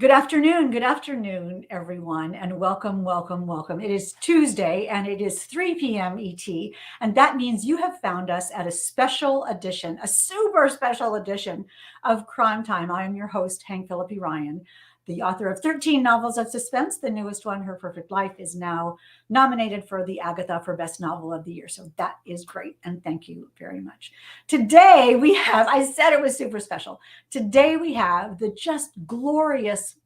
Good afternoon, everyone, and welcome, welcome, welcome. It is Tuesday and it is 3 p.m. ET, and that means you have found us at a special edition, a super special edition of Crime Time. I am your host, Hank Phillippi Ryan, the author of 13 novels of suspense. The newest one, Her Perfect Life, is now nominated for the Agatha for Best Novel of the Year. So that is great, and thank you very much. Today we have, I said it was super special. Today we have the just glorious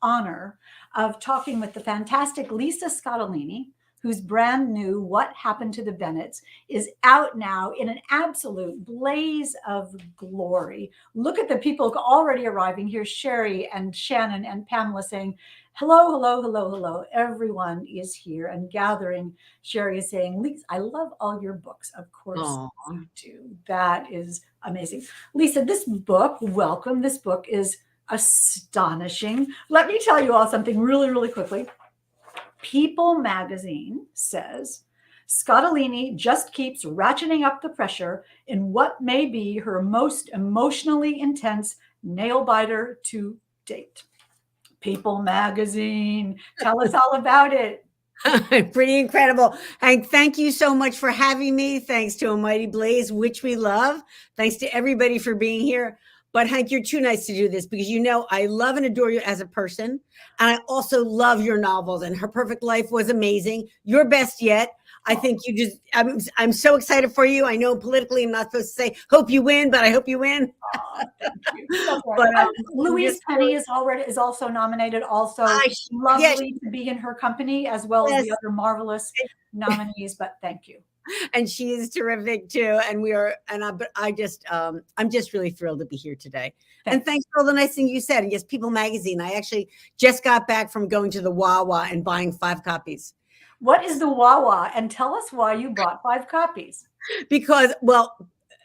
honor of talking with the fantastic Lisa Scottoline, whose brand new What Happened to the Bennetts is out now in an absolute blaze of glory. Look at the people already arriving. Here's Sherry and Shannon and Pamela saying, hello, hello, hello, hello. Everyone is here and gathering. Sherry is saying, Lisa, I love all your books. Of course Aw. you do. That is amazing. Lisa, this book, welcome. This book is astonishing. Let me tell you all something really, really quickly. People magazine says Scottellini just keeps ratcheting up the pressure in what may be her most emotionally intense nail biter to date. People magazine, tell us all about it. Pretty incredible. Hank, thank you so much for having me. Thanks to A Mighty Blaze, which we love. Thanks to everybody for being here. But Hank, you're too nice to do this because you know I love and adore you as a person. And I also love your novels. And Her Perfect Life was amazing. Your best yet. I think you just, I'm so excited for you. I know politically I'm not supposed to say, hope you win, but I hope you win. Thank you. But Louise Penny is also nominated. Also yes, lovely to be in her company, as well as yes. the other marvelous nominees. But thank you. And she is terrific too. And we are, but I'm just really thrilled to be here today. And thanks for all the nice things you said. And yes, People Magazine. I actually just got back from going to the Wawa and buying 5 copies. What is the Wawa? And tell us why you bought 5 copies. Because, well,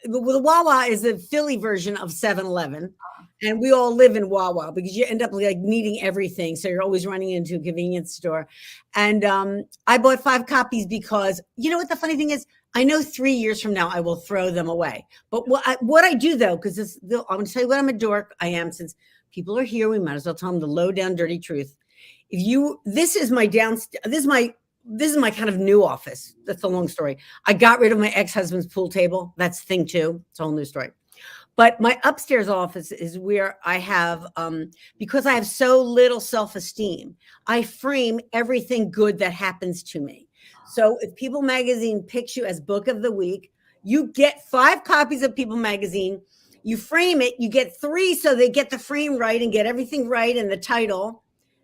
the Wawa is the Philly version of 7-Eleven. And we all live in Wawa because you end up like needing everything. So you're always running into a convenience store. And I bought 5 copies because, you know what the funny thing is? I know 3 years from now I will throw them away. But what I do though, because I'm going to tell you what I'm a dork I am, since people are here, we might as well tell them the low down dirty truth. This is my kind of new office. That's a long story. I got rid of my ex-husband's pool table. That's thing 2. It's a whole new story. But my upstairs office is where I have, because I have so little self-esteem, I frame everything good that happens to me. So if People Magazine picks you as book of the week, you get 5 copies of People Magazine. You frame it, you get 3 so they get the frame right and get everything right and the title.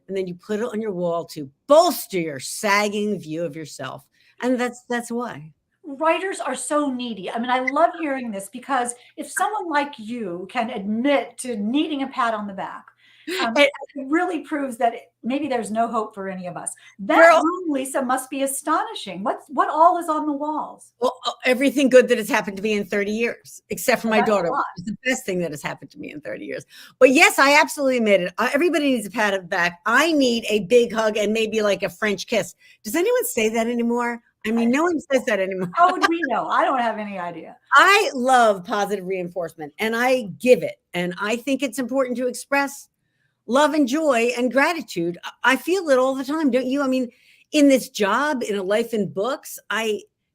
And then you put it on your wall to bolster your sagging view of yourself. And that's why. Writers are so needy. I mean, I love hearing this because if someone like you can admit to needing a pat on the back, it really proves that maybe there's no hope for any of us. That room, Lisa, must be astonishing. What all is on the walls? Well, everything good that has happened to me in 30 years, except for my daughter, which is the best thing that has happened to me in 30 years. But yes, I absolutely admit it. Everybody needs a pat on the back. I need a big hug and maybe like a French kiss. Does anyone say that anymore? I mean, no one says that anymore. How would we know? I don't have any idea. I love positive reinforcement and I give it. And I think it's important to express love and joy and gratitude. I feel it all the time, don't you? I mean, in this job, in a life in books,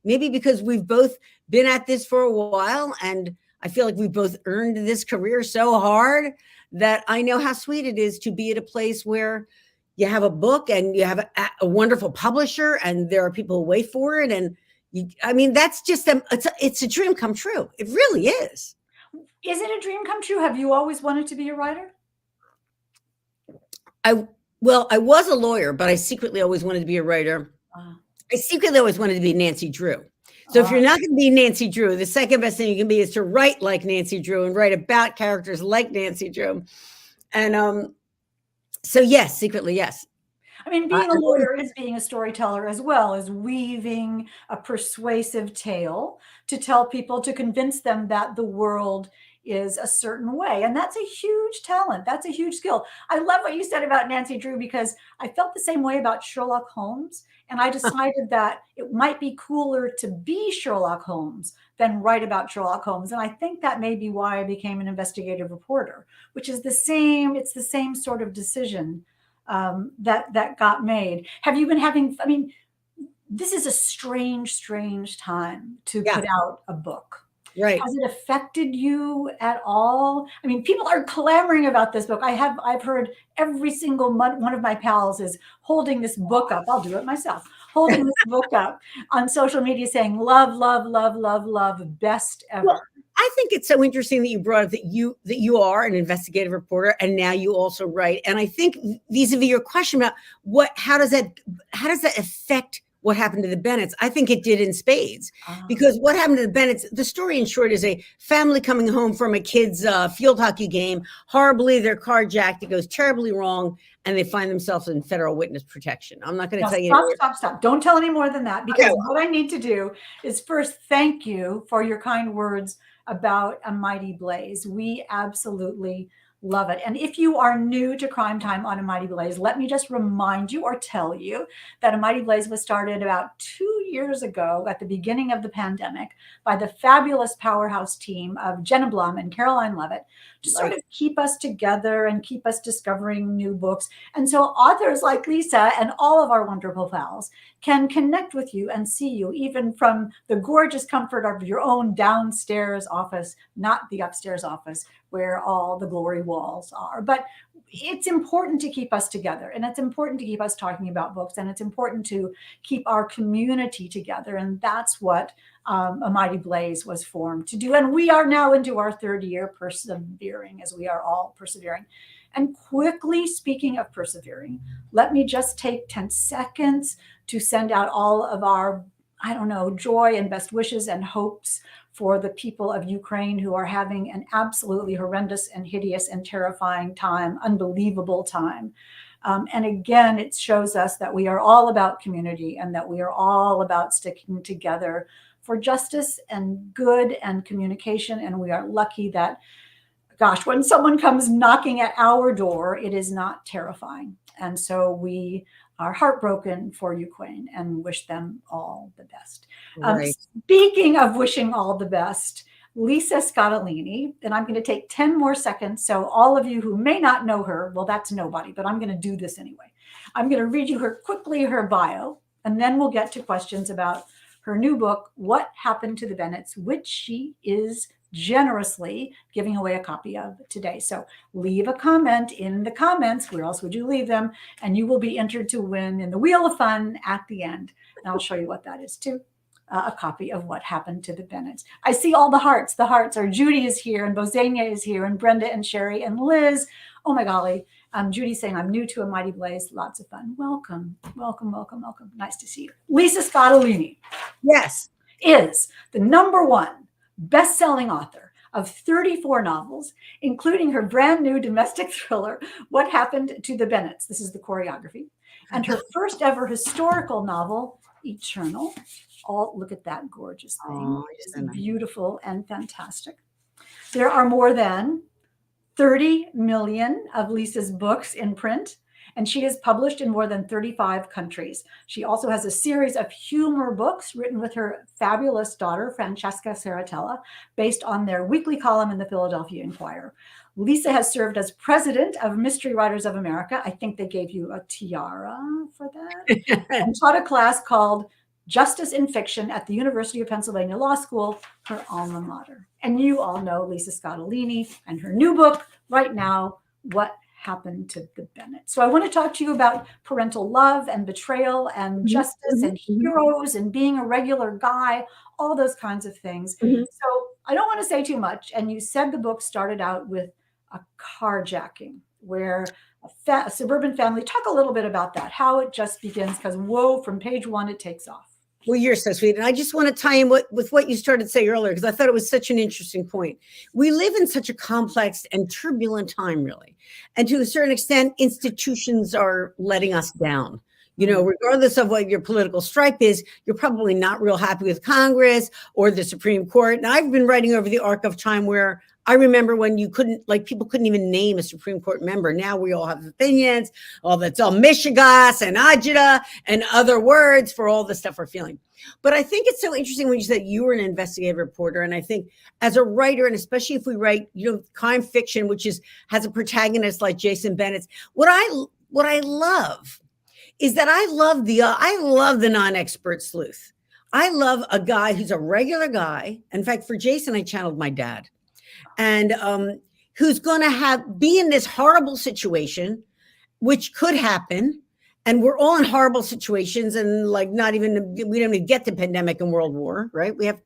maybe because we've both been at this for a while and I feel like we've both earned this career so hard that I know how sweet it is to be at a place where you have a book and you have a wonderful publisher and there are people who wait for it. And that's just, it's a dream come true. It really is. Is it a dream come true? Have you always wanted to be a writer? I was a lawyer, but I secretly always wanted to be a writer. I secretly always wanted to be Nancy Drew. So if you're not going to be Nancy Drew, the second best thing you can be is to write like Nancy Drew and write about characters like Nancy Drew. And so yes, secretly, yes. I mean, being a lawyer is being a storyteller as well as weaving a persuasive tale to tell people, to convince them that the world is a certain way. And that's a huge talent. That's a huge skill. I love what you said about Nancy Drew, because I felt the same way about Sherlock Holmes. And I decided that it might be cooler to be Sherlock Holmes than write about Sherlock Holmes. And I think that may be why I became an investigative reporter, which is it's the same sort of decision that got made. Have you been having, I mean, this is a strange time to Yeah. put out a book. Right. Has it affected you at all? I mean, people are clamoring about this book. I've heard every single one of my pals is holding this book up. I'll do it myself. Holding this book up on social media saying, love, love, love, love, love, best ever. Well, I think it's so interesting that you brought up that you are an investigative reporter, and now you also write. And I think vis-a-vis your question about how does that affect what happened to the Bennetts? I think it did in spades, because what happened to the Bennetts, the story in short is a family coming home from a kid's field hockey game. Horribly, they're carjacked. It goes terribly wrong, and they find themselves in federal witness protection. I'm not going to tell you. Stop. Don't tell any more than that, because what I need to do is first thank you for your kind words about A Mighty Blaze. We absolutely love it. And if you are new to Crime Time on A Mighty Blaze, let me just remind you or tell you that A Mighty Blaze was started about 2 years ago at the beginning of the pandemic by the fabulous powerhouse team of Jenna Blum and Caroline Levitt to sort of keep us together and keep us discovering new books. And so authors like Lisa and all of our wonderful pals can connect with you and see you even from the gorgeous comfort of your own downstairs office, not the upstairs office where all the glory walls are. But it's important to keep us together, and it's important to keep us talking about books, and it's important to keep our community together. And that's what A Mighty Blaze was formed to do. And we are now into our third year persevering, as we are all persevering. And quickly, speaking of persevering, let me just take 10 seconds to send out all of our, joy and best wishes and hopes for the people of Ukraine who are having an absolutely horrendous and hideous and terrifying time, unbelievable time. And again, it shows us that we are all about community and that we are all about sticking together for justice and good and communication. And we are lucky that, gosh, when someone comes knocking at our door, it is not terrifying. And so we are heartbroken for Ukraine and wish them all the best. Speaking of wishing all the best, Lisa Scottoline, and I'm going to take 10 more seconds. So all of you who may not know her, well, that's nobody, but I'm going to do this anyway. I'm going to read you her bio, and then we'll get to questions about her new book, What Happened to the Bennetts, which she is generously giving away a copy of today. So leave a comment in the comments. Where else would you leave them? And you will be entered to win in the Wheel of Fun at the end. And I'll show you what that is too. A copy of What Happened to the Bennetts. I see all the hearts. The hearts are Judy is here, and Bozania is here, and Brenda and Sherry and Liz. Oh my golly. Judy's saying, I'm new to A Mighty Blaze. Lots of fun. Welcome. Nice to see you. Lisa Scottoline. Yes. Is the #1 best-selling author of 34 novels, including her brand new domestic thriller, What Happened to the Bennetts. This is the choreography. And her first ever historical novel, Eternal. Look at that gorgeous thing. It's beautiful and fantastic. There are more than 30 million of Lisa's books in print, and she is published in more than 35 countries. She also has a series of humor books written with her fabulous daughter, Francesca Saratella, based on their weekly column in the Philadelphia Inquirer. Lisa has served as president of Mystery Writers of America. I think they gave you a tiara for that. And taught a class called Justice in Fiction at the University of Pennsylvania Law School, her alma mater. And you all know Lisa Scottoline and her new book right now, What Happened to the Bennetts. So I want to talk to you about parental love and betrayal and justice and heroes and being a regular guy, all those kinds of things. So I don't want to say too much. And you said the book started out with a carjacking where a suburban family. Talk a little bit about that, how it just begins, because whoa, from page 1, it takes off. Well, you're so sweet. And I just want to tie in with what you started to say earlier, because I thought it was such an interesting point. We live in such a complex and turbulent time, really. And to a certain extent, institutions are letting us down. You know, regardless of what your political stripe is, you're probably not real happy with Congress or the Supreme Court. And I've been writing over the arc of time where I remember when you couldn't, like, people couldn't even name a Supreme Court member. Now we all have opinions. Oh, that's all Michigas and Ajita and other words for all the stuff we're feeling. But I think it's so interesting when you said you were an investigative reporter. And I think as a writer, and especially if we write, crime fiction, which has a protagonist like Jason Bennett's, what I love is that I love the non-expert sleuth. I love a guy who's a regular guy. In fact, for Jason, I channeled my dad, and who's going to be in this horrible situation, which could happen. And we're all in horrible situations, and we don't even get the pandemic and world war, right? We have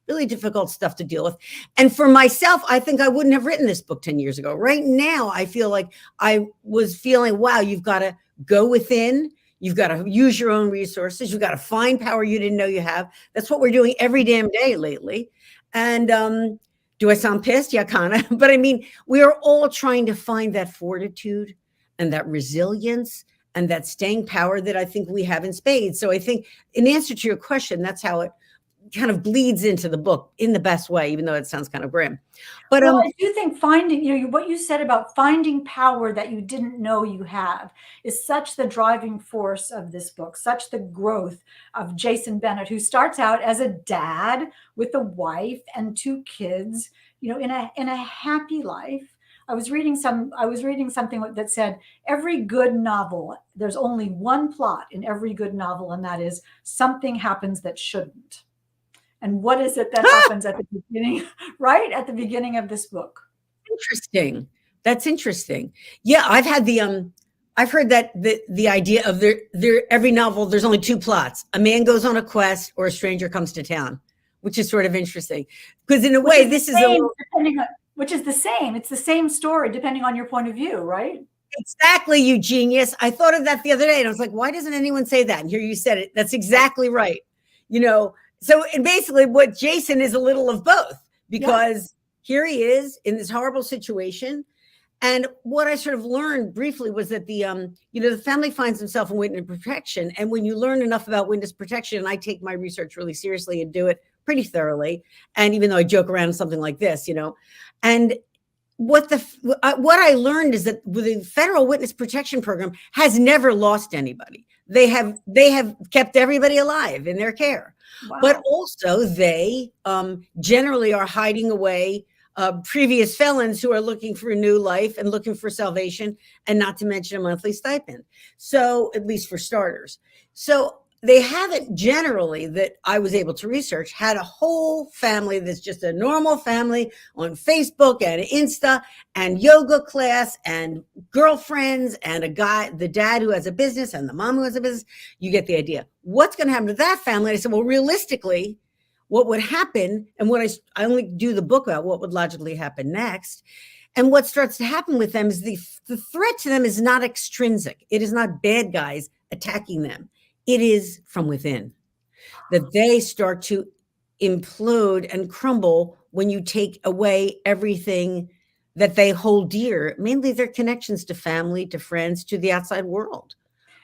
really difficult stuff to deal with. And for myself, I think I wouldn't have written this book 10 years ago. Right now, I feel like I was feeling, wow, you've got to go within. You've got to use your own resources. You've got to find power you didn't know you have. That's what we're doing every damn day lately. And do I sound pissed? Yeah, kind of. But I mean, we are all trying to find that fortitude and that resilience and that staying power that I think we have in spades. So I think in answer to your question, that's how it kind of bleeds into the book in the best way, even though it sounds kind of grim. But well, I do think finding, what you said about finding power that you didn't know you have is such the driving force of this book, such the growth of Jason Bennett, who starts out as a dad with a wife and 2 kids, in a happy life. I was reading something that said every good novel, there's only one plot in every good novel, and that is something happens that shouldn't. And what is it that happens at the beginning, right at the beginning of this book? Interesting. That's interesting. Yeah, I've heard that the idea of every novel, there's only 2 plots. A man goes on a quest, or a stranger comes to town, which is sort of interesting. Because in a way, this is which is the same. It's the same story, depending on your point of view, right? Exactly, you genius. I thought of that the other day, and I was like, why doesn't anyone say that? And here you said it. That's exactly right. So, and basically what Jason is a little of both, because here he is in this horrible situation. And what I sort of learned briefly was that the family finds themselves in witness protection. And when you learn enough about witness protection, and I take my research really seriously and do it pretty thoroughly. And even though I joke around something like this, and what I learned is that the federal witness protection program has never lost anybody. They have kept everybody alive in their care. Wow. But also they generally are hiding away previous felons who are looking for a new life and looking for salvation, and not to mention a monthly stipend. So at least for starters. So they haven't generally, that I was able to research, had a whole family that's just a normal family on Facebook and Insta and yoga class and girlfriends and the dad who has a business and the mom who has a business. You get the idea. What's going to happen to that family? I said, well, realistically, what would happen, and what I only do the book about what would logically happen next. And what starts to happen with them is the threat to them is not extrinsic. It is not bad guys attacking them. It is from within, that they start to implode and crumble when you take away everything that they hold dear, mainly their connections to family, to friends, to the outside world.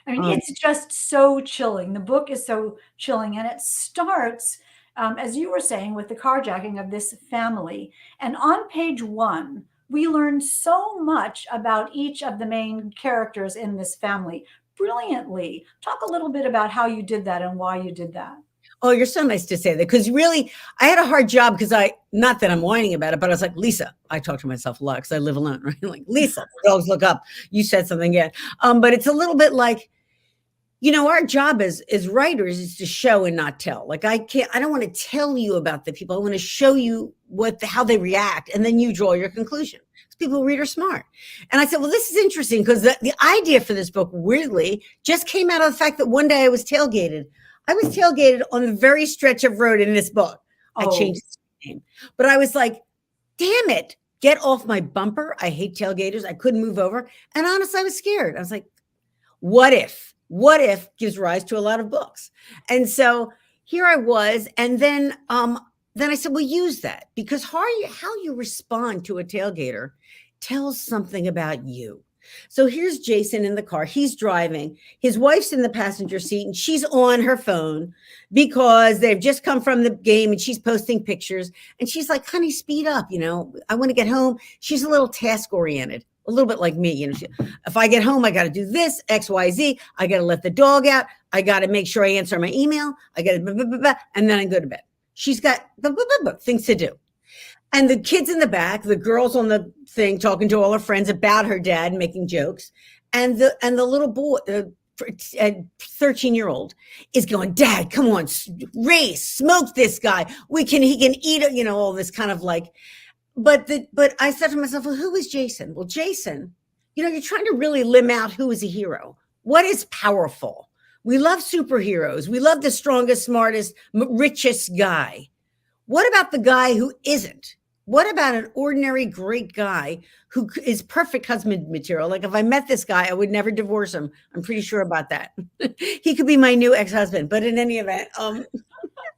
I mean, it's just so chilling. The book is so chilling, and it starts, as you were saying, with the carjacking of this family. And on page 1, we learn so much about each of the main characters in this family. Brilliantly. Talk a little bit about how you did that and why you did that. Oh, you're so nice to say that, because really, I had a hard job, because not that I'm whining about it, but I was like, Lisa, I talk to myself a lot because I live alone, right? Like, Lisa, dogs look up. You said something yet. But it's a little bit like, our job as writers is to show and not tell. Like, I don't want to tell you about the people. I want to show you how they react, and then you draw your conclusion. People who read are smart. And I said, well, this is interesting, because the idea for this book, weirdly, just came out of the fact that one day I was tailgated. I was tailgated on the very stretch of road in this book. I changed its name. But I was like, damn it, get off my bumper. I hate tailgaters. I couldn't move over. And honestly, I was scared. I was like, what if? What if gives rise to a lot of books? And so here I was. And then I said, well, use that, because how you respond to a tailgater tells something about you. So here's Jason in the car. He's driving. His wife's in the passenger seat and she's on her phone because they've just come from the game and she's posting pictures. And she's like, honey, speed up. I want to get home. She's a little task oriented, a little bit like me. If I get home, I got to do this, X, Y, Z. I got to let the dog out. I got to make sure I answer my email. I got to, and then I go to bed. She's got things to do. And the kids in the back, the girls on the thing talking to all her friends about her dad, making jokes. And the little boy, 13-year-old is going, Dad, come on, race, smoke this guy. He can eat, all this kind of like, but I said to myself, well, who is Jason? Well, Jason, you're trying to really limb out who is a hero. What is powerful? We love superheroes. We love the strongest, smartest, richest guy. What about the guy who isn't? What about an ordinary great guy who is perfect husband material? Like if I met this guy, I would never divorce him. I'm pretty sure about that. He could be my new ex-husband, but in any event, so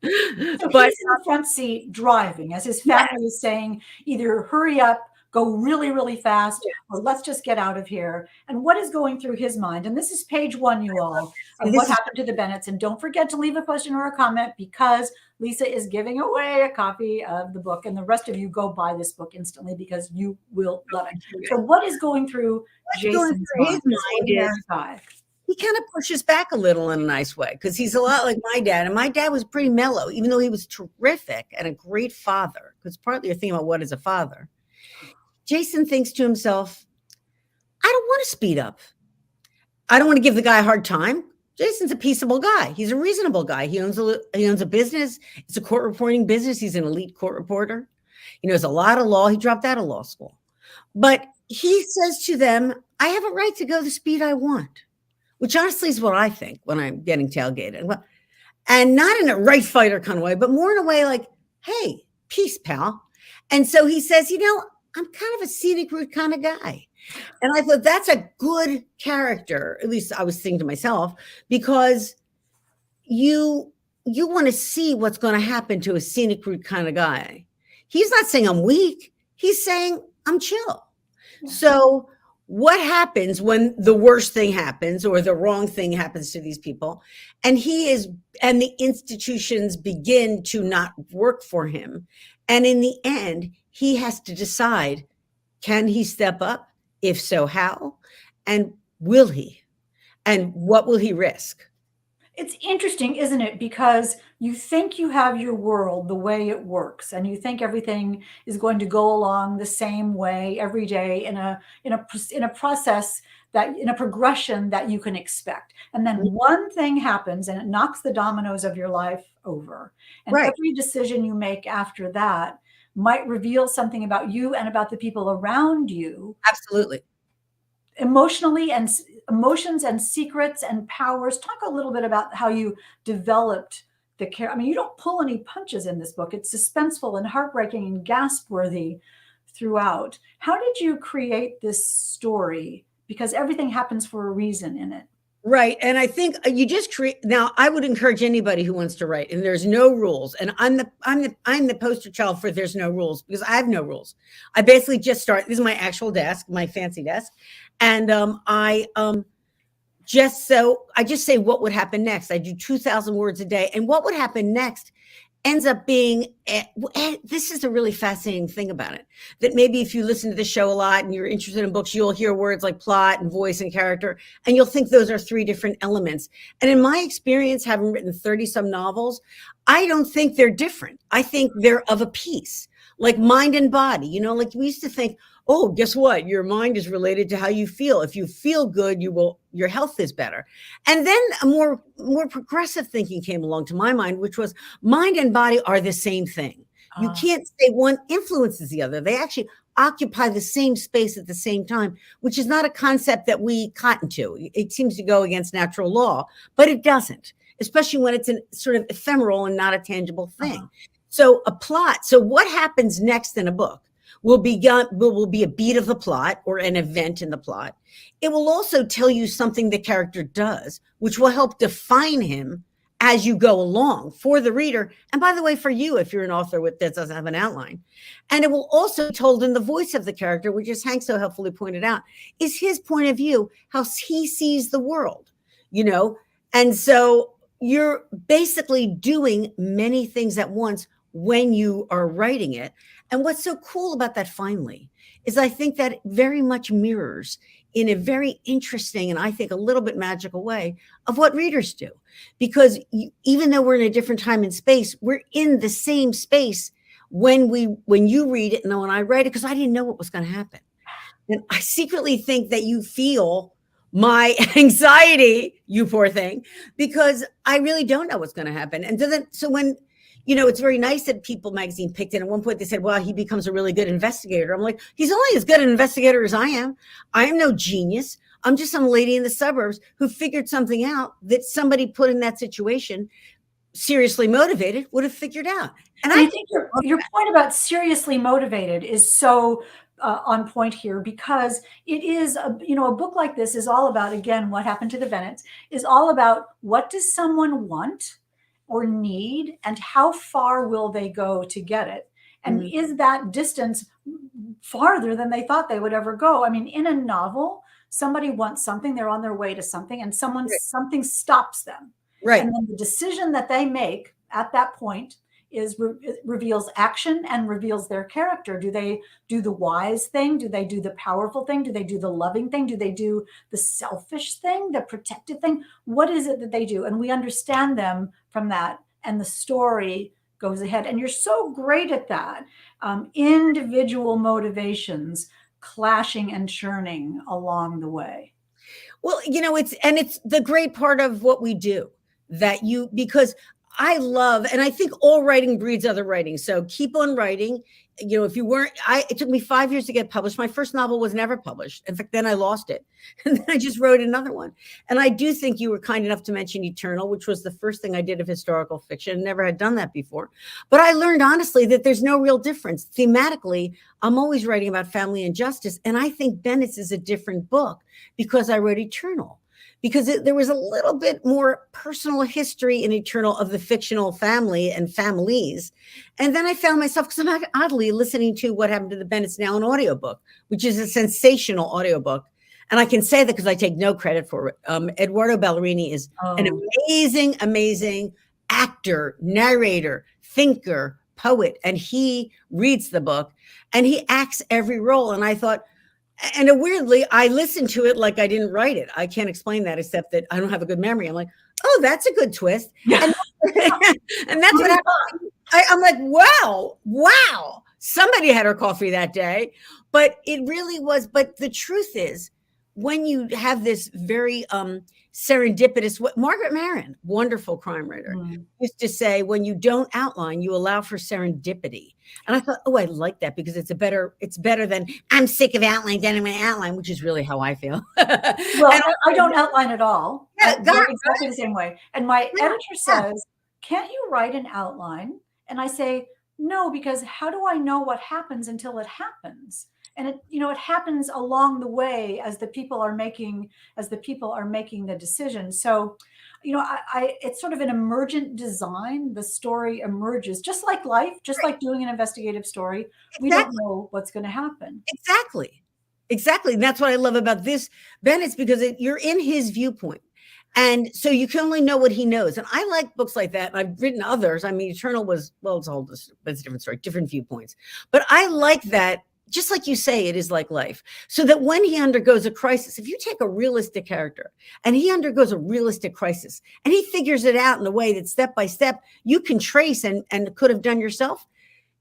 he's in the front seat driving as his family is saying, either hurry up, go really, really fast, or let's just get out of here. And what is going through his mind? And this is page 1, you all, of What Happened to the Bennetts. And don't forget to leave a question or a comment because Lisa is giving away a copy of the book. And the rest of you go buy this book instantly because you will love it. So what is going through Jason's mind? He kind of pushes back a little in a nice way because he's a lot like my dad. And my dad was pretty mellow, even though he was terrific and a great father. Because partly you're thinking about what is a father. Jason thinks to himself, I don't want to speed up. I don't want to give the guy a hard time. Jason's a peaceable guy. He's a reasonable guy. He owns a business. It's a court reporting business. He's an elite court reporter. He knows a lot of law. He dropped out of law school. But he says to them, I have a right to go the speed I want, which honestly is what I think when I'm getting tailgated. And not in a right fighter kind of way, but more in a way like, hey, peace, pal. And so he says, I'm kind of a scenic route kind of guy. And I thought that's a good character. At least I was thinking to myself, because you want to see what's going to happen to a scenic route kind of guy. He's not saying I'm weak. He's saying I'm chill. Yeah. So what happens when the worst thing happens or the wrong thing happens to these people? And the institutions begin to not work for him. And in the end, he has to decide, can he step up? If so, how? And will he? And what will he risk? It's interesting, isn't it? Because you think you have your world the way it works, and you think everything is going to go along the same way every day in a process that in a progression that you can expect. And then one thing happens and it knocks the dominoes of your life over. And every decision you make after that might reveal something about you and about the people around you. Absolutely. Emotionally, and emotions and secrets and powers. Talk a little bit about how you developed the character. I mean, you don't pull any punches in this book. It's suspenseful and heartbreaking and gasp worthy throughout. How did you create this story? Because everything happens for a reason in it. Right. And I think you just create. Now, I would encourage anybody who wants to write, and there's no rules. And I'm the poster child for there's no rules because I have no rules. I basically just start. This is my actual desk, my fancy desk. And I just say what would happen next. I do 2,000 words a day. And what would happen next ends up being, this is a really fascinating thing about it, that maybe if you listen to the show a lot and you're interested in books, you'll hear words like plot and voice and character, and you'll think those are 3 different elements. And in my experience, having written 30 some novels, I don't think they're different. I think they're of a piece, like mind and body. Like we used to think, oh, guess what? Your mind is related to how you feel. If you feel good, your health is better. And then a more progressive thinking came along to my mind, which was mind and body are the same thing. You can't say one influences the other. They actually occupy the same space at the same time, which is not a concept that we cotton to. It seems to go against natural law, but it doesn't, especially when it's a sort of ephemeral and not a tangible thing. So a plot. So what happens next in a book will be a beat of the plot or an event in the plot. It will also tell you something the character does, which will help define him as you go along for the reader. And by the way, for you, if you're an author that doesn't have an outline. And it will also be told in the voice of the character, which is Hank so helpfully pointed out, is his point of view, how he sees the world, you know? And so you're basically doing many things at once when you are writing it. And what's so cool about that finally is I think that it very much mirrors in a very interesting and I think a little bit magical way of what readers do. Because even though we're in a different time and space, we're in the same space when you read it and when I read it, because I didn't know what was going to happen. And I secretly think that you feel my anxiety, you poor thing, because I really don't know what's going to happen. And so when, you know, it's very nice that People magazine picked it. At one point they said, well, he becomes a really good investigator. I'm like, he's only as good an investigator as I am. I am no genius. I'm just some lady in the suburbs who figured something out that somebody put in that situation, seriously motivated, would have figured out. And I think your point about seriously motivated is so on point here, because it is, a book like this is all about, again, What Happened to the Bennetts is all about what does someone want or need and how far will they go to get it? And is that distance farther than they thought they would ever go? I mean, in a novel, somebody wants something, they're on their way to something, and something stops them. Right. And then the decision that they make at that point reveals action and reveals their character. Do they do the wise thing? Do they do the powerful thing? Do they do the loving thing? Do they do the selfish thing, the protective thing? What is it that they do? And we understand them from that, and the story goes ahead. And you're so great at that. Individual motivations clashing and churning along the way. Well, it's the great part of what we do because I love, and I think all writing breeds other writing. So keep on writing. It took me 5 years to get published. My first novel was never published. In fact, then I lost it. And then I just wrote another one. And I do think you were kind enough to mention Eternal, which was the first thing I did of historical fiction. Never had done that before. But I learned honestly that there's no real difference. Thematically, I'm always writing about family and justice. And I think Bennett's is a different book because I wrote Eternal. Because there was a little bit more personal history in Eternal of the fictional family and families. And then I found myself, because I'm oddly listening to What Happened to the Bennetts now, an audiobook, which is a sensational audiobook. And I can say that because I take no credit for it. Eduardo Ballerini is an amazing, amazing actor, narrator, thinker, poet. And he reads the book and he acts every role. And I thought, and weirdly, I listened to it like I didn't write it. I can't explain that except that I don't have a good memory. I'm like, oh, that's a good twist. Yeah. And that's what happened. I'm like, wow. Somebody had her coffee that day. But it really was. But the truth is, when you have this very serendipitous, what Margaret Maron, wonderful crime writer, used to say, when you don't outline, you allow for serendipity. And I thought, oh, I like that because it's better than I'm sick of outlines and I'm going to outline, which is really how I feel. Well, I don't outline at all. Yeah, exactly the same way. And my editor says, can't you write an outline? And I say, no, because how do I know what happens until it happens? And it happens along the way as the people are making the decision. So, it's sort of an emergent design. The story emerges just like life, just like doing an investigative story. We don't know what's going to happen. Exactly. And that's what I love about this Bennett's, because you're in his viewpoint. And so you can only know what he knows. And I like books like that. And I've written others. I mean, Eternal it's a different story, different viewpoints. But I like that. Just like you say, it is like life. So that when he undergoes a crisis, if you take a realistic character and he undergoes a realistic crisis and he figures it out in a way that step by step you can trace and could have done yourself,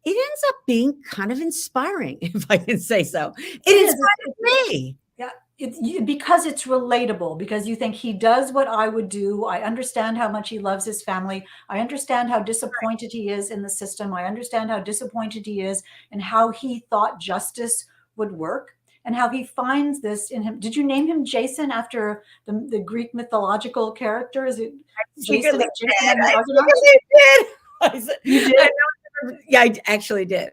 it ends up being kind of inspiring, if I can say so. It inspires me. Yeah. Because it's relatable, because you think he does what I would do. I understand how much he loves his family. I understand how disappointed he is in the system. I understand how disappointed he is and how he thought justice would work and how he finds this in him. Did you name him Jason after the Greek mythological character? Is it Jason? I did. You did? Yeah, I actually did.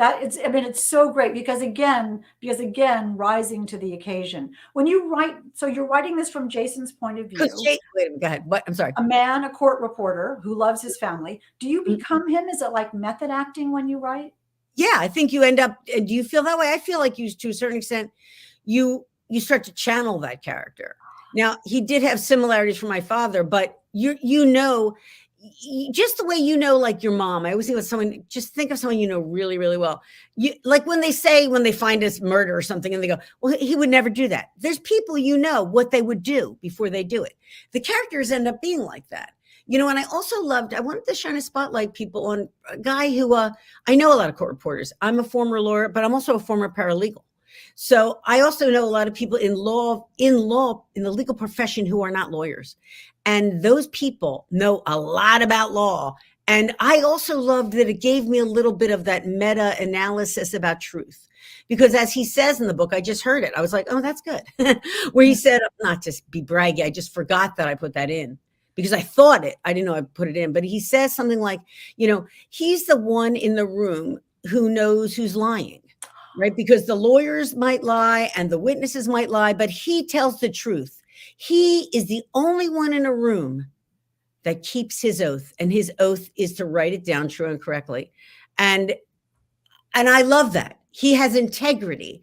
That it's, I mean, it's so great because again, rising to the occasion. When you write, so you're writing this from Jason's point of Because view, Wait a minute, go ahead. What? I'm sorry. a man, a court reporter who loves his family. Do you Mhm. become him? Is it like method acting when you write? Yeah, I think you end up. Do you feel that way? I feel like you, to a certain extent, you start to channel that character. Now, he did have similarities from my father, but just the way like your mom. I always think of someone. Just think of someone you know really, really well. You like when they find us murder or something, and they go, "Well, he would never do that." There's people what they would do before they do it. The characters end up being like that. And I also I wanted to shine a spotlight people on a guy who I know a lot of court reporters. I'm a former lawyer, but I'm also a former paralegal. So I also know a lot of people in the legal profession who are not lawyers. And those people know a lot about law. And I also loved that it gave me a little bit of that meta analysis about truth. Because as he says in the book, I just heard it. I was like, oh, that's good. Where he said, not to be braggy, I just forgot that I put that in because I thought it. I didn't know I put it in. But he says something like, he's the one in the room who knows who's lying. Right? Because the lawyers might lie and the witnesses might lie, but he tells the truth. He is the only one in a room that keeps his oath, and his oath is to write it down true and correctly. And I love that. He has integrity,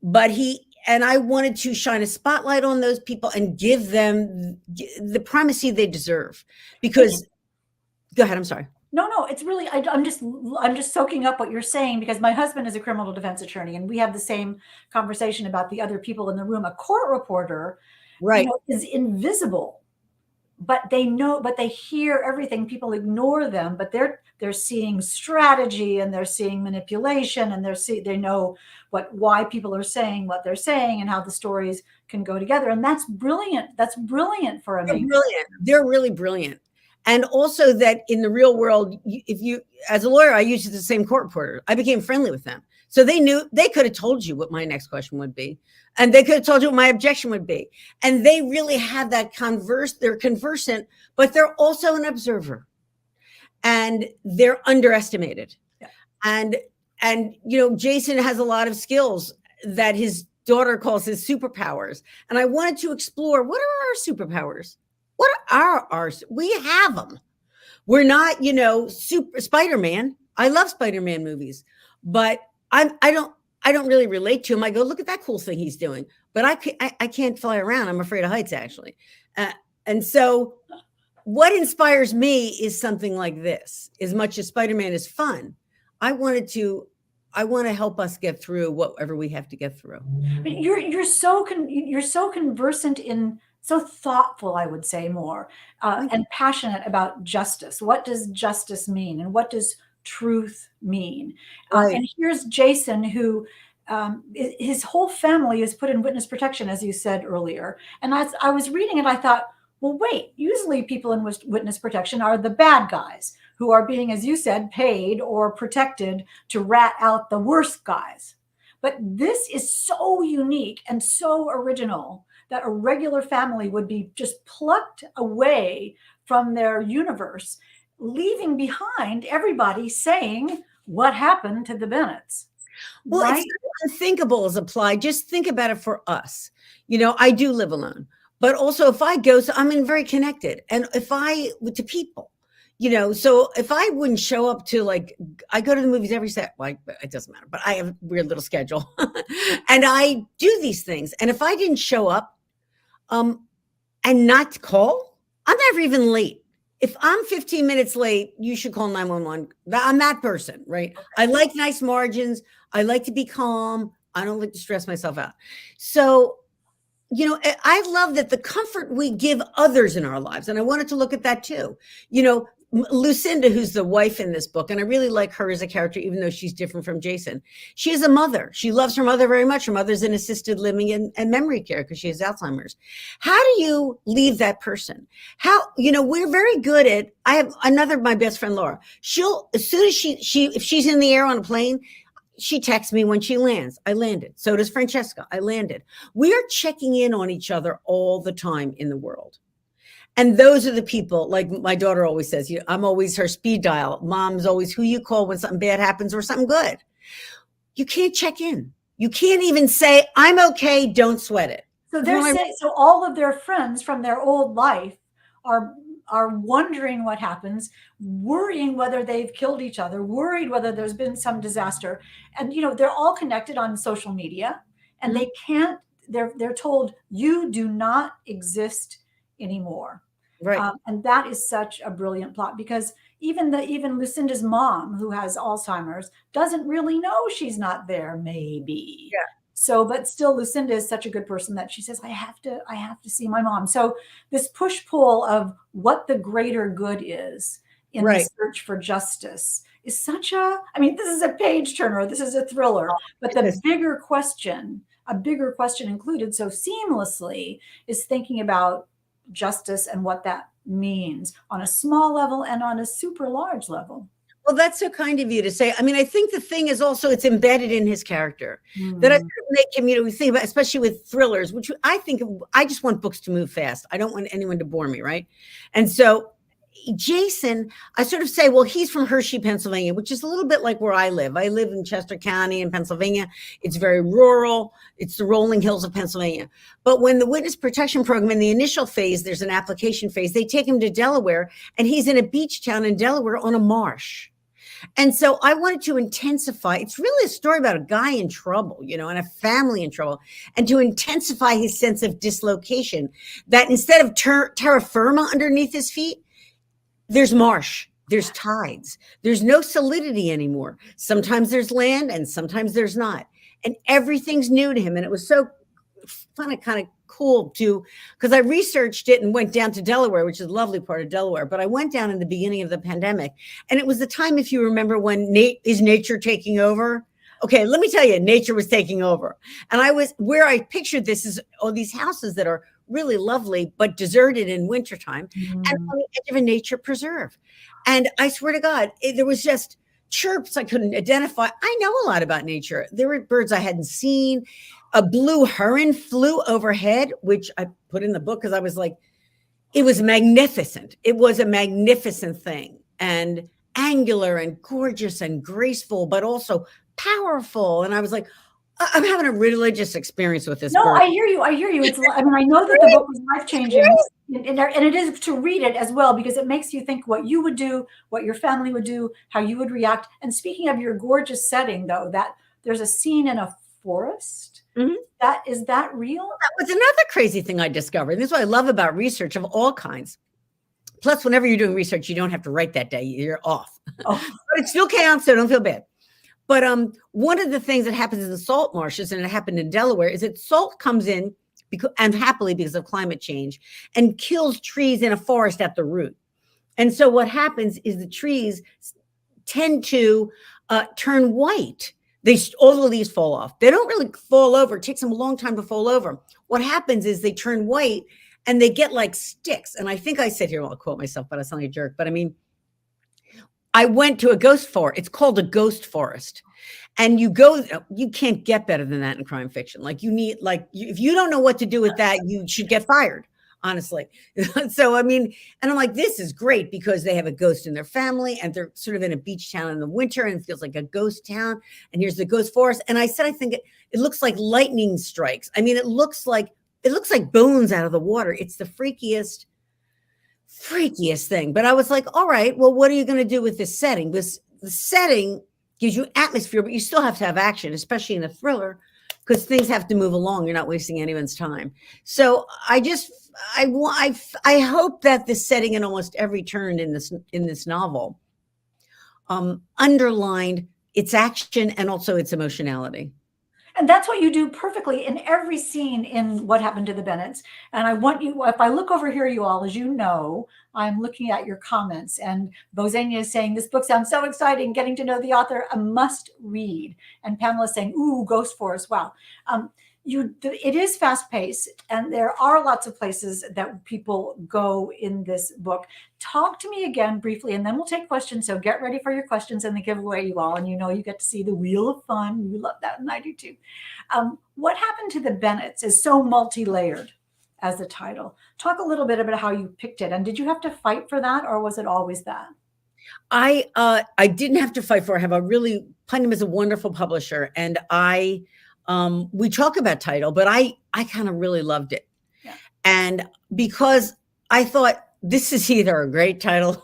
and I wanted to shine a spotlight on those people and give them the primacy they deserve. Because, go ahead, I'm sorry. No, it's really, I'm just soaking up what you're saying because my husband is a criminal defense attorney and we have the same conversation about the other people in the room. A court reporter, Right. Is invisible, but they hear everything. People ignore them, but they're seeing strategy and they're seeing manipulation and they know why people are saying what they're saying and how the stories can go together. And that's brilliant. That's brilliant for a They're man. brilliant. They're really brilliant. And also that in the real world, as a lawyer, I used the same court reporter. I became friendly with them. So they could have told you what my next question would be. And they could have told you what my objection would be. And they really have that they're conversant, but they're also an observer. And they're underestimated. Yeah. And Jason has a lot of skills that his daughter calls his superpowers. And I wanted to explore, what are our superpowers? What are ours? We have them. We're not, super Spider-Man. I love Spider-Man movies, but I don't really relate to him. I go, look at that cool thing he's doing, but I can't fly around. I'm afraid of heights, actually. And so what inspires me is something like this. As much as Spider-Man is fun, I want to help us get through whatever we have to get through. But you're so conversant in, so thoughtful, I would say, more and passionate about justice. What does justice mean, and what does truth mean? Right. And here's Jason, who his whole family is put in witness protection, as you said earlier. And as I was reading it, I thought, well, wait. Usually, people in witness protection are the bad guys who are being, as you said, paid or protected to rat out the worst guys. But this is so unique and so original that a regular family would be just plucked away from their universe, leaving behind everybody saying, what happened to the Bennetts? Well, right? It's unthinkable as applied. Just think about it for us. I do live alone, but also if I go, so I'm very connected. And to people, so if I wouldn't show up to I go to the movies every set, it doesn't matter, but I have a weird little schedule and I do these things. And if I didn't show up, and not call, I'm never even late. If I'm 15 minutes late, you should call 911. I'm that person, right? Okay. I like nice margins. I like to be calm. I don't like to stress myself out. So, I love that the comfort we give others in our lives. And I wanted to look at that too. Lucinda, who's the wife in this book, and I really like her as a character, even though she's different from Jason. She is a mother. She loves her mother very much. Her mother's in assisted living and memory care because she has Alzheimer's. How do you leave that person? We're very good at, I have my best friend, Laura. As soon as if she's in the air on a plane, she texts me when she lands. I landed. So does Francesca. I landed. We are checking in on each other all the time in the world. And those are the people, like my daughter always says, I'm always her speed dial. Mom's always who you call when something bad happens or something good. You can't check in. You can't even say, I'm okay, don't sweat it. So they're saying, so all of their friends from their old life are wondering what happens, worrying whether they've killed each other, worried whether there's been some disaster. And they're all connected on social media, and they can't, they're told, you do not exist anymore. Right. And that is such a brilliant plot, because even Lucinda's mom, who has Alzheimer's, doesn't really know she's not there, maybe. Yeah. So, but still, Lucinda is such a good person that she says, I have to see my mom. So this push-pull of what the greater good is in the search for justice is such a, I mean, this is a page turner, this is a thriller, but the bigger question, a bigger question included so seamlessly, is thinking about justice and what that means on a small level and on a super large level. Well, that's so kind of you to say. I mean, I think the thing is also it's embedded in his character that I make him, we think about, especially with thrillers, which I think I just want books to move fast. I don't want anyone to bore me, right? And so Jason, I sort of say, well, he's from Hershey, Pennsylvania, which is a little bit like where I live. I live in Chester County in Pennsylvania. It's very rural. It's the rolling hills of Pennsylvania. But when the Witness Protection Program in the initial phase, there's an application phase, they take him to Delaware, and he's in a beach town in Delaware on a marsh. And so I wanted to intensify. It's really a story about a guy in trouble, and a family in trouble, and to intensify his sense of dislocation, that instead of terra firma underneath his feet, there's marsh, there's tides, there's no solidity anymore. Sometimes there's land and sometimes there's not. And everything's new to him. And it was so fun and kind of cool too, because I researched it and went down to Delaware, which is a lovely part of Delaware. But I went down in the beginning of the pandemic, and it was the time, if you remember, when is nature taking over? Okay, let me tell you, nature was taking over. And where I pictured this is all these houses that are really lovely, but deserted in wintertime, and on the edge of a nature preserve. And I swear to God, there was just chirps I couldn't identify. I know a lot about nature. There were birds I hadn't seen. A blue heron flew overhead, which I put in the book because I was like, it was magnificent. It was a magnificent thing, and angular and gorgeous and graceful, but also powerful. And I was like, I'm having a religious experience with this. No, bird. I hear you. I mean, I know that the book was life-changing, and it is to read it as well, because it makes you think what you would do, what your family would do, how you would react. And speaking of your gorgeous setting, though, that there's a scene in a forest. Is that real? That was another crazy thing I discovered. And this is what I love about research of all kinds. Plus, whenever you're doing research, you don't have to write that day. You're off. But it still counts, so don't feel bad. But one of the things that happens in the salt marshes, and it happened in Delaware, is that salt comes in, unhappily because of climate change, and kills trees in a forest at the root. And so what happens is the trees tend to turn white. All the leaves fall off. They don't really fall over. It takes them a long time to fall over. What happens is they turn white and they get like sticks. And I think I said here, I'll quote myself, but I sound like a jerk. But I mean, I went to a ghost forest. It's called a ghost forest. And you can't get better than that in crime fiction. Like if you don't know what to do with that, you should get fired, honestly. So, I mean, and I'm like, this is great because they have a ghost in their family and they're sort of in a beach town in the winter and it feels like a ghost town. And here's the ghost forest. And I said, I think it looks like lightning strikes. I mean, it looks like bones out of the water. It's the freakiest thing. But I was like, all right, well, what are you going to do with this setting? The setting gives you atmosphere, but you still have to have action, especially in a thriller, because things have to move along. You're not wasting anyone's time. So I hope that the setting in almost every turn in this novel underlined its action and also its emotionality. And that's what you do perfectly in every scene in What Happened to the Bennetts. And I want you, if I look over here, you all, as you know, I'm looking at your comments, and Bozania is saying, this book sounds so exciting, getting to know the author, a must read. And Pamela is saying, ooh, Ghost Forest, wow. It is fast paced, and there are lots of places that people go in this book. Talk to me again briefly, and then we'll take questions. So get ready for your questions and the giveaway, you all. And you get to see the Wheel of Fun. You love that, and I do too. What Happened to the Bennetts is so multi-layered as the title. Talk a little bit about how you picked it, and did you have to fight for that, or was it always that? I didn't have to fight for it. I have a really Putnam is a wonderful publisher, and we talk about title, but I kind of really loved it. Yeah. And because I thought this is either a great title,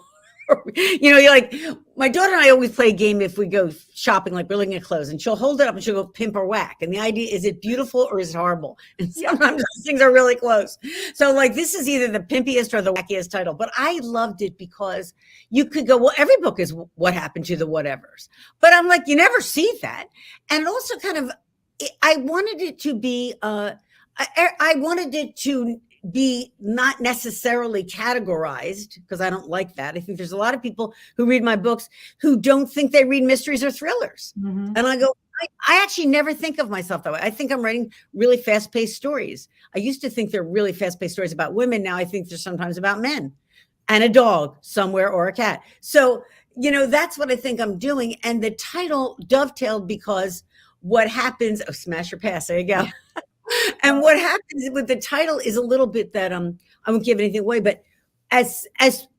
or, you're like, my daughter and I always play a game if we go shopping, like we're looking at clothes, and she'll hold it up and she'll go pimp or whack. And the idea is it beautiful or is it horrible? And sometimes those things are really close. So like this is either the pimpiest or the wackiest title, but I loved it because you could go, well, every book is what happened to the whatevers. But I'm like, you never see that. And also kind of, I wanted it to be, I wanted it to be not necessarily categorized, because I don't like that. I think there's a lot of people who read my books who don't think they read mysteries or thrillers. Mm-hmm. And I go, I actually never think of myself that way. I think I'm writing really fast-paced stories. I used to think they're really fast-paced stories about women. Now I think they're sometimes about men and a dog somewhere or a cat. So, that's what I think I'm doing. And the title dovetailed because what happens, smash or pass, there you go. And what happens with the title is a little bit that I won't give anything away, but as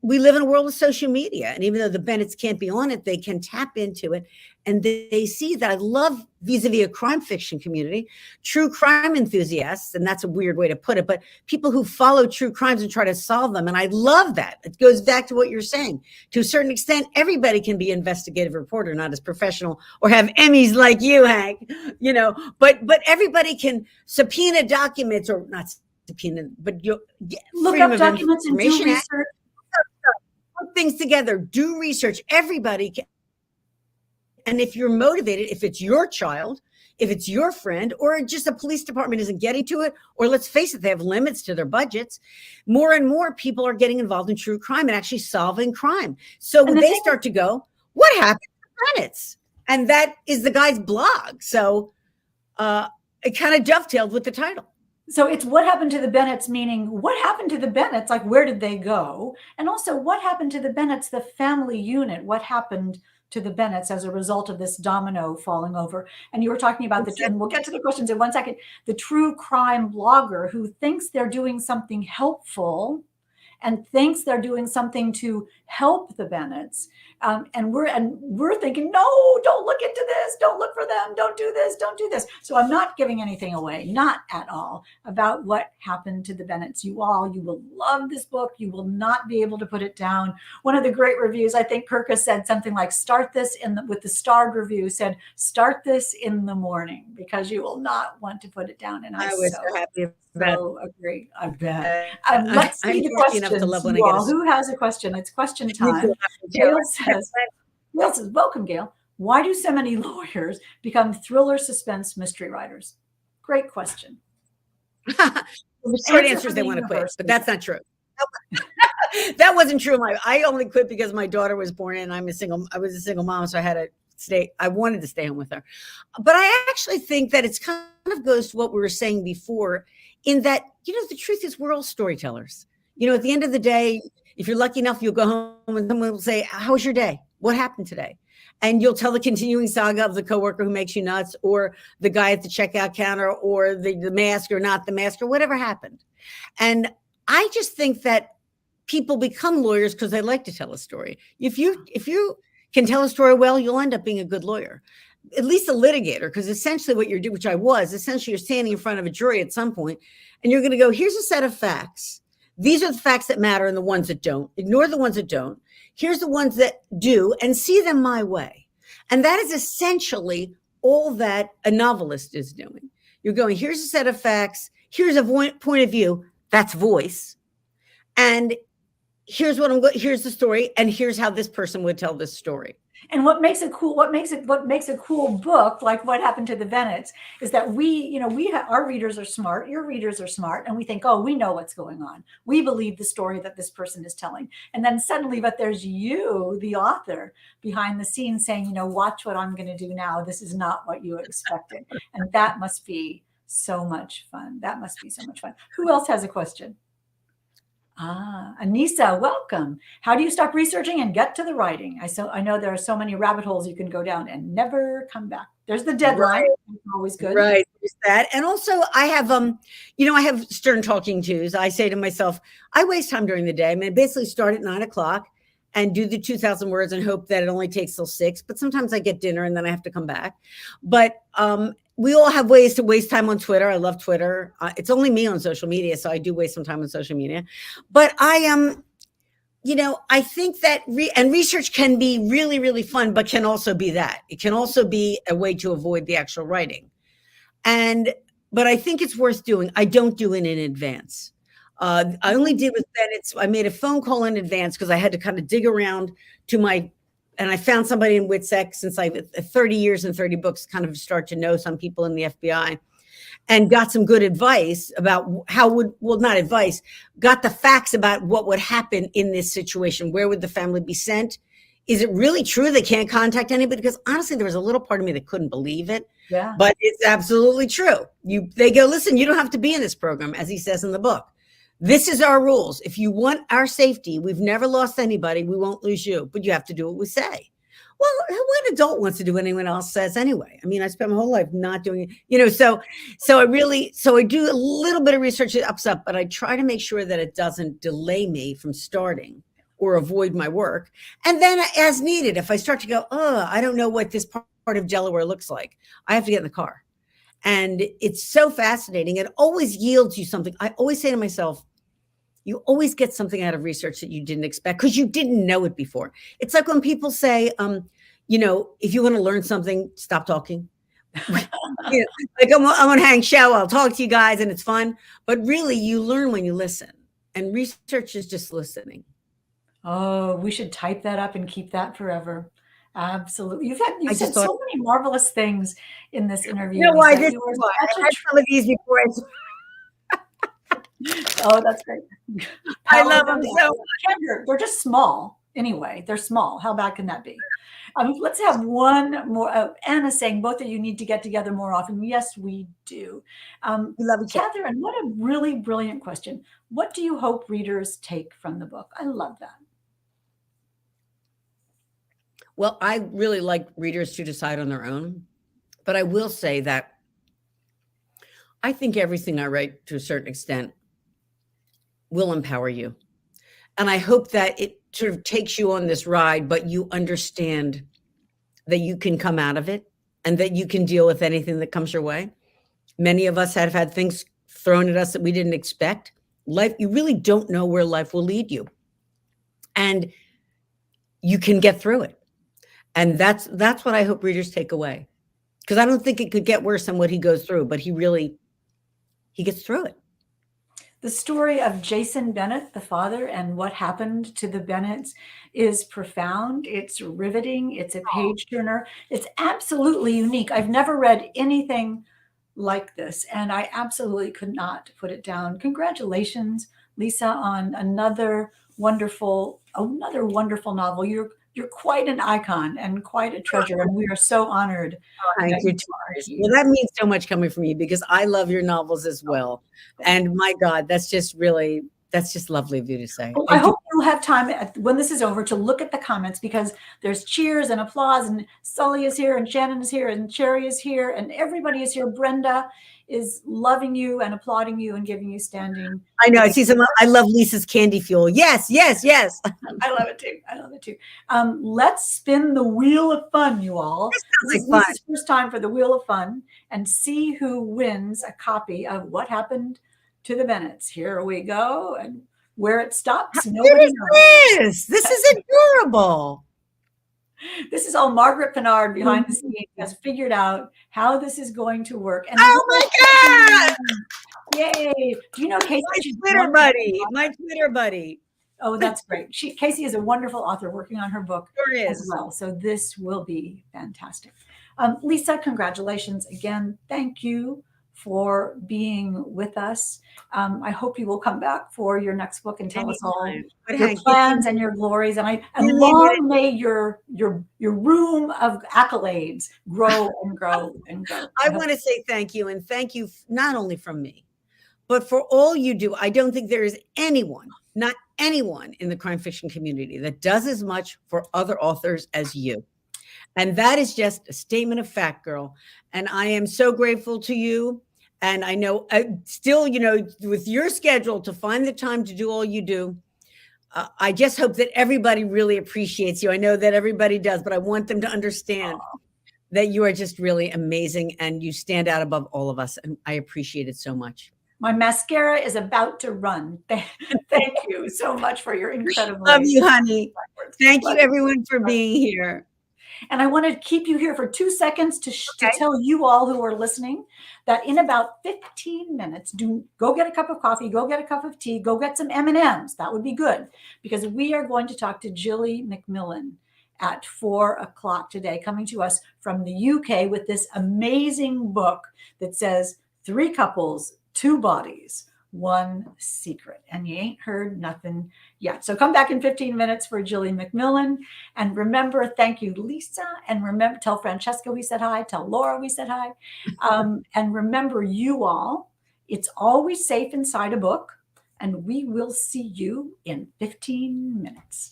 we live in a world of social media, and even though the Bennetts can't be on it, they can tap into it, and they see that I love vis-a-vis a crime fiction community, true crime enthusiasts, and that's a weird way to put it, but people who follow true crimes and try to solve them, and I love that. It goes back to what you're saying. To a certain extent, everybody can be an investigative reporter, not as professional or have Emmys like you, Hank, but everybody can subpoena documents, or not subpoena, but you look up documents and do research. Put things together, do research. Everybody can. And if you're motivated, if it's your child, if it's your friend, or just a police department isn't getting to it, or let's face it, they have limits to their budgets, more and more people are getting involved in true crime and actually solving crime. So when they start to go, what happened to the Bennetts? And that is the guy's blog. So it kind of dovetailed with the title. So it's what happened to the Bennetts, meaning what happened to the Bennetts? Like, where did they go? And also, what happened to the Bennetts, the family unit? What happened to the Bennetts as a result of this domino falling over? And you were talking about and we'll get to the questions in 1 second, the true crime blogger who thinks they're doing something helpful and thinks they're doing something to help the Bennetts. And we're thinking, no, don't look into this. Don't look for them. Don't do this. Don't do this. So I'm not giving anything away, not at all, about what happened to the Bennetts. You will love this book. You will not be able to put it down. One of the great reviews, I think Kirka said something like, with the starred review, said, start this in the morning, because you will not want to put it down. And I was so happy. So agree. I bet. Let's see the questions. Who has a question? It's question time. Gail says, welcome, Gail. Why do so many lawyers become thriller, suspense, mystery writers? Great question. The short answer is they want to quit, but that's not true. That wasn't true. I only quit because my daughter was born and I was a single mom, so I had to stay. I wanted to stay home with her. But I actually think that it's kind of goes to what we were saying before, in that, the truth is we're all storytellers. At the end of the day, if you're lucky enough, you'll go home and someone will say, how was your day? What happened today? And you'll tell the continuing saga of the coworker who makes you nuts, or the guy at the checkout counter, or the mask or not the mask, or whatever happened. And I just think that people become lawyers because they like to tell a story. If you can tell a story well, you'll end up being a good lawyer, at least a litigator, because essentially what you're doing, which I was, essentially you're standing in front of a jury at some point, and you're going to go, here's a set of facts. These are the facts that matter and the ones that don't. Ignore the ones that don't. Here's the ones that do, and see them my way. And that is essentially all that a novelist is doing. You're going, here's a set of facts. Here's a point of view. That's voice. And here's here's the story. And here's how this person would tell this story. And what makes a cool book, like What Happened to the Bennetts, is that our readers are smart, your readers are smart, and we think, oh, we know what's going on. We believe the story that this person is telling. And then suddenly, but there's you, the author, behind the scenes saying, watch what I'm going to do now. This is not what you expected. And that must be so much fun. That must be so much fun. Who else has a question? Anissa, welcome. How do you stop researching and get to the writing? I know there are so many rabbit holes you can go down and never come back. There's the deadline. Right. Always good. Right. There's that. And also I have, I have stern talking tos. I say to myself, I waste time during the day. I basically start at 9 o'clock and do the 2,000 words and hope that it only takes till 6. But sometimes I get dinner and then I have to come back. But we all have ways to waste time on Twitter. I love Twitter. It's only me on social media, so I do waste some time on social media. But I am, I think that research can be really, really fun, but can also be that. It can also be a way to avoid the actual writing. But I think it's worth doing. I don't do it in advance. I only did with Bennett's. I made a phone call in advance because I had to kind of dig around and I found somebody in WITSEC, since I 30 years and 30 books, kind of start to know some people in the FBI, and got some good advice about not advice, got the facts about what would happen in this situation. Where would the family be sent? Is it really true they can't contact anybody? Because honestly, there was a little part of me that couldn't believe it. Yeah. But it's absolutely true. They go, listen, you don't have to be in this program, as he says in the book. This is our rules. If you want our safety, we've never lost anybody. We won't lose you, but you have to do what we say. Well, what adult wants to do what anyone else says anyway? I mean, I spent my whole life not doing it, so I do a little bit of research that ups up, but I try to make sure that it doesn't delay me from starting or avoid my work. And then as needed, if I start to go, I don't know what this part of Delaware looks like, I have to get in the car. And it's so fascinating. It always yields you something. I always say to myself, you always get something out of research that you didn't expect because you didn't know it before. It's like when people say, if you want to learn something, stop talking. Like I'm on Hank show, I'll talk to you guys and it's fun. But really, you learn when you listen. And research is just listening. Oh, we should type that up and keep that forever. Absolutely. You've said so many marvelous things in this interview. I had some of these before. Oh, that's great. I love them so much. They're just small. Anyway, they're small. How bad can that be? Let's have one more. Anna's saying both of you need to get together more often. Yes, we do. We love each other. Catherine, what a really brilliant question. What do you hope readers take from the book? I love that. Well, I really like readers to decide on their own, but I will say that I think everything I write, to a certain extent, will empower you. And I hope that it sort of takes you on this ride, but you understand that you can come out of it and that you can deal with anything that comes your way. Many of us have had things thrown at us that we didn't expect. Life, you really don't know where life will lead you. And you can get through it. And that's what I hope readers take away. Because I don't think it could get worse than what he goes through, but he gets through it. The story of Jason Bennett, the father, and what happened to the Bennetts is profound. It's riveting. It's a page turner. It's absolutely unique. I've never read anything like this, and I absolutely could not put it down. Congratulations, Lisa, on another wonderful novel. You're quite an icon and quite a treasure, and we are so honored. Thank you. Well, that means so much coming from you because I love your novels as well. And my God, that's just lovely of you to say. Well, I hope you'll have time when this is over to look at the comments because there's cheers and applause, and Sully is here, and Shannon is here, and Sherry is here, and everybody is here. Brenda is loving you and applauding you and giving you standing. I know. I see some. I love Lisa's candy fuel. Yes, yes, yes. I love it too. Let's spin the wheel of fun, you all. This is Lisa's first time for the wheel of fun, and see who wins a copy of What Happened to the Bennetts. Here we go, and where it stops, nobody knows. This is adorable. This is all Margaret Pinard behind the scenes has figured out how this is going to work. And oh my God! Yay! Do you know Casey? My Twitter buddy. Oh, that's great. Casey is a wonderful author working on her book as well. So this will be fantastic. Lisa, congratulations again. Thank you for being with us. I hope you will come back for your next book and tell us all your plans and your glories. And long may your room of accolades grow and grow and grow. I want to say thank you, and thank you not only from me, but for all you do. I don't think there is anyone, not anyone in the crime fiction community that does as much for other authors as you. And that is just a statement of fact, girl. And I am so grateful to you. And I know still, with your schedule to find the time to do all you do, I just hope that everybody really appreciates you. I know that everybody does, but I want them to understand that you are just really amazing and you stand out above all of us. And I appreciate it so much. My mascara is about to run. Thank you so much for your Love incredibly you, honey. words. Thank you, Love everyone, for being here. And I want to keep you here for 2 seconds to Okay. tell you all who are listening that in about 15 minutes, go get a cup of coffee, go get a cup of tea, go get some M&Ms. That would be good, because we are going to talk to Jilly McMillan at 4 o'clock today, coming to us from the UK with this amazing book that says 3 couples, 2 bodies, 1 secret. And you ain't heard nothing yet. So come back in 15 minutes for Jilly McMillan. And remember, thank you, Lisa. And remember, tell Francesca we said hi. Tell Laura we said hi. And remember, you all, it's always safe inside a book. And we will see you in 15 minutes.